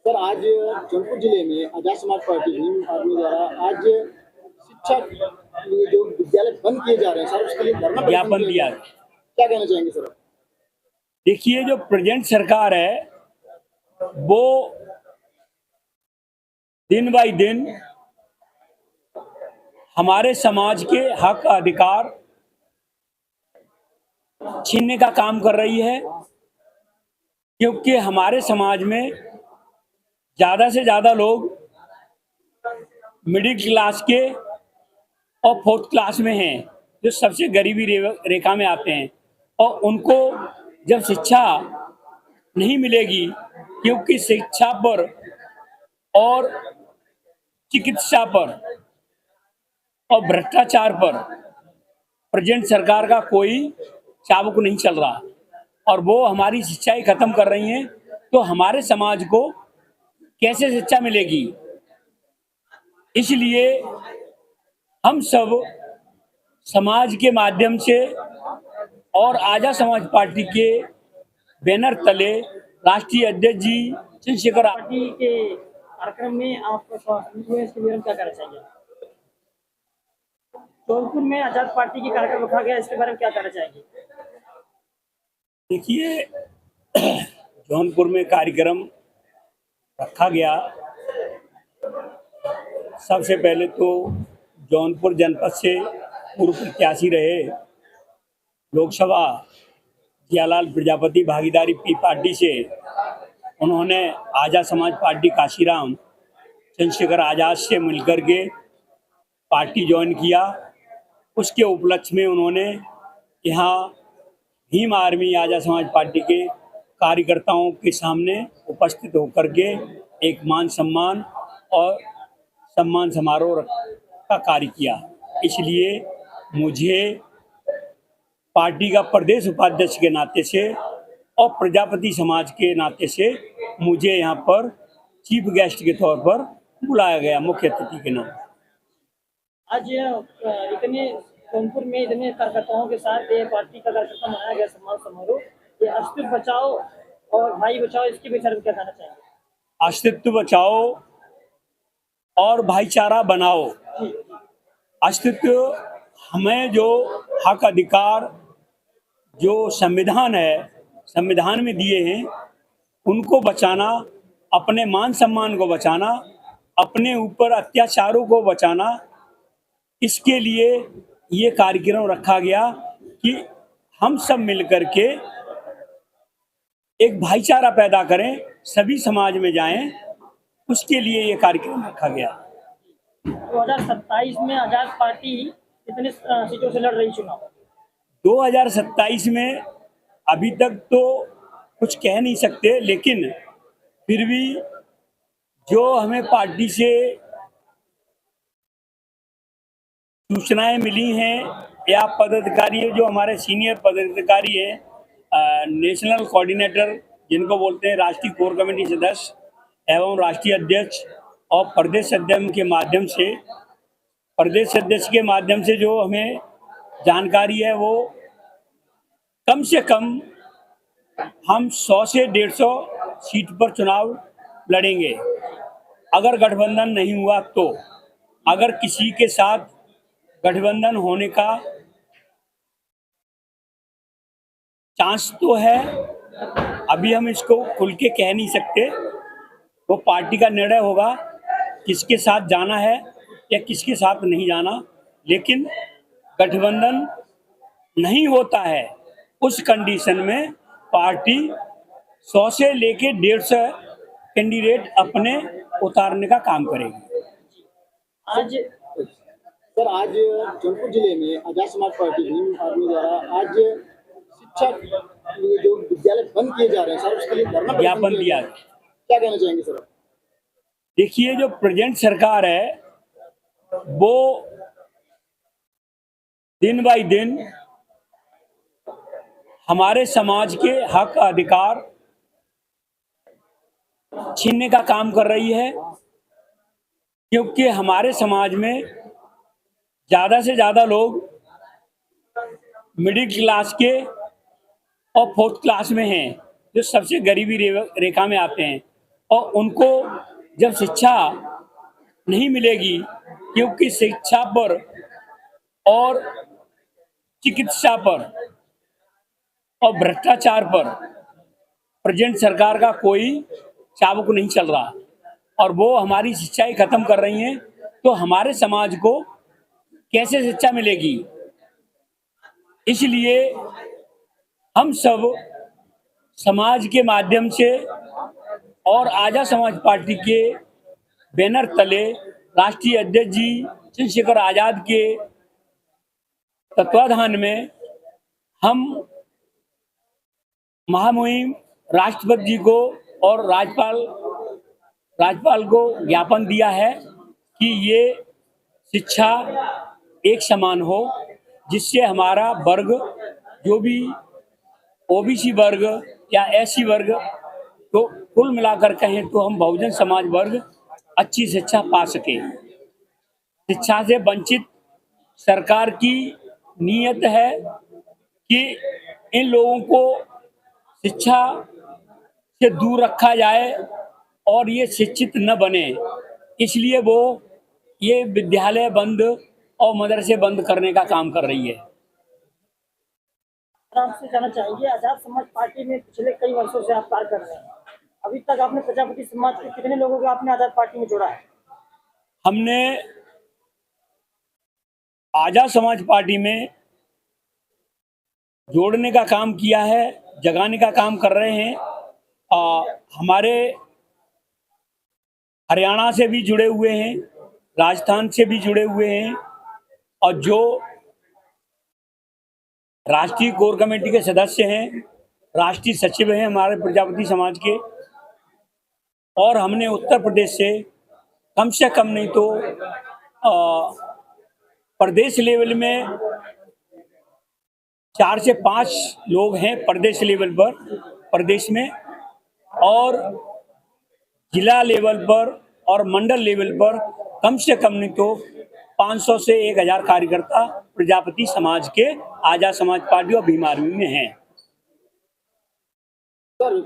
Sir, आज जौनपुर जिले में आजाद समाज पार्टी भीम आर्मी द्वारा आज शिक्षा लिए जो विद्यालय बंद किए जा रहे हैं सर, उसके लिए धरना ज्ञापन दिया। क्या कहना चाहेंगे सर? देखिए, जो प्रेजेंट सरकार है वो दिन बाय दिन हमारे समाज के हक अधिकार छीनने का काम कर रही है, क्योंकि हमारे समाज में ज़्यादा से ज़्यादा लोग मिडिल क्लास के और फोर्थ क्लास में हैं, जो सबसे गरीबी रेखा में आते हैं, और उनको जब शिक्षा नहीं मिलेगी, क्योंकि शिक्षा पर और चिकित्सा पर और भ्रष्टाचार पर प्रेजेंट सरकार का कोई चाबुक नहीं चल रहा, और वो हमारी शिक्षाएं खत्म कर रही हैं, तो हमारे समाज को कैसे शिक्षा मिलेगी? इसलिए हम सब समाज के माध्यम से और आजाद समाज पार्टी के बैनर तले राष्ट्रीय अध्यक्ष जी चंद्रशेखर पार्टी के कार्यक्रम में आप इसके बारे में क्या कहना चाहिए? जौनपुर में आजाद पार्टी की कार्यक्रम रखा गया, इसके बारे में क्या कहना चाहेंगे? देखिए, जौनपुर में कार्यक्रम रखा गया। सबसे पहले तो जौनपुर जनपद से पूर्व प्रत्याशी रहे लोकसभा जियालाल प्रजापति भागीदारी पी पार्टी से, उन्होंने आजाद समाज पार्टी काशीराम चंद्रशेखर आजाद से मिलकर के पार्टी ज्वाइन किया। उसके उपलक्ष्य में उन्होंने यहाँ भीम आर्मी आजाद समाज पार्टी के कार्यकर्ताओं के सामने उपस्थित होकर के एक मान सम्मान और सम्मान समारोह का कार्य किया। इसलिए मुझे पार्टी का प्रदेश उपाध्यक्ष के नाते से और प्रजापति समाज के नाते से मुझे यहाँ पर चीफ गेस्ट के तौर पर बुलाया गया, मुख्य अतिथि के नाम। आज इतने जौनपुर में इतने कार्यकर्ताओं के साथ ये पार्टी का कार्यक्रम मनाया गया, सम्मान समारोह। ये अस्तित्व बचाओ और भाई बचाओ, इसके विषय में क्या कहना चाहेंगे? अस्तित्व बचाओ और भाईचारा बनाओ। अस्तित्व हमें जो हक अधिकार जो संविधान है, संविधान में दिए हैं, उनको बचाना, अपने मान सम्मान को बचाना, अपने ऊपर अत्याचारों को बचाना, इसके लिए ये कार्यक्रम रखा गया कि हम सब मिलकर के एक भाईचारा पैदा करें, सभी समाज में जाएं, उसके लिए ये कार्यक्रम रखा गया। 2027 में आजाद पार्टी कितने सीटों से लड़ रही चुनाव? 2027 में अभी तक तो कुछ कह नहीं सकते, लेकिन फिर भी जो हमें पार्टी से सूचनाएं मिली हैं या पदाधिकारी जो हमारे सीनियर पदाधिकारी हैं, नेशनल कोऑर्डिनेटर जिनको बोलते हैं, राष्ट्रीय कोर कमेटी सदस्य एवं राष्ट्रीय अध्यक्ष और प्रदेश अध्यक्ष के माध्यम से जो हमें जानकारी है, वो कम से कम हम 100 से 150 सीट पर चुनाव लड़ेंगे। अगर गठबंधन नहीं हुआ तो, अगर किसी के साथ गठबंधन होने का चांस तो है, अभी हम इसको खुल के कह नहीं सकते, वो पार्टी का निर्णय होगा किसके साथ जाना है या किसके साथ नहीं जाना। लेकिन गठबंधन नहीं होता है, उस कंडीशन में पार्टी 100 से लेके 150 कैंडिडेट अपने उतारने का काम करेगी। आज जौनपुर जिले में आजाद समाज पार्टी भीम आर्मी द्वारा आज शिक्षा लिए जो विद्यालय बंद किए जा रहे हैं सर, उसके लिए धरना ज्ञापन दिया। क्या कहना चाहेंगे सर? देखिए, जो प्रेजेंट सरकार है वो दिन बाय दिन हमारे समाज के हक अधिकार छीनने का काम कर रही है, क्योंकि हमारे समाज में ज़्यादा से ज़्यादा लोग मिडिल क्लास के और फोर्थ क्लास में हैं, जो सबसे गरीबी रेखा में आते हैं, और उनको जब शिक्षा नहीं मिलेगी, क्योंकि शिक्षा पर और चिकित्सा पर और भ्रष्टाचार पर प्रेजेंट सरकार का कोई चाबुक नहीं चल रहा, और वो हमारी शिक्षा ही खत्म कर रही हैं, तो हमारे समाज को कैसे शिक्षा मिलेगी। इसलिए हम सब समाज के माध्यम से और आज़ाद समाज पार्टी के बैनर तले राष्ट्रीय अध्यक्ष जी चंद्रशेखर आजाद के तत्वाधान में हम महामहिम राष्ट्रपति जी को और राज्यपाल को ज्ञापन दिया है कि ये शिक्षा एक समान हो, जिससे हमारा वर्ग, जो भी ओबीसी वर्ग या एससी वर्ग, तो कुल मिलाकर कहें तो हम बहुजन समाज वर्ग अच्छी शिक्षा पा सके। शिक्षा से वंचित सरकार की नीयत है कि इन लोगों को शिक्षा से दूर रखा जाए और ये शिक्षित न बने, इसलिए वो ये विद्यालय बंद और मदरसे बंद करने का काम कर रही है। आपसे जानना चाहेंगे, आजाद समाज पार्टी में पिछले कई वर्षों से आप कार्य कर रहे हैं, अभी तक आपने प्रजापति समाज के कितने लोगों को आपने आजाद पार्टी में जोड़ा है? हमने आजाद समाज पार्टी में जोड़ने का काम किया है, जगाने का काम कर रहे हैं। हमारे हरियाणा से भी जुड़े हुए हैं, राजस्थान से भी जुड़े हुए हैं, और जो राष्ट्रीय कोर कमेटी के सदस्य हैं, राष्ट्रीय सचिव हैं हमारे प्रजापति समाज के, और हमने उत्तर प्रदेश से कम नहीं तो प्रदेश लेवल में 4 से 5 लोग हैं प्रदेश लेवल पर प्रदेश में, और जिला लेवल पर और मंडल लेवल पर कम से कम नहीं तो 500 से 1000 कार्यकर्ता प्रजापति समाज के आजाद समाज पार्टी और भीम आर्मी में हैं। सर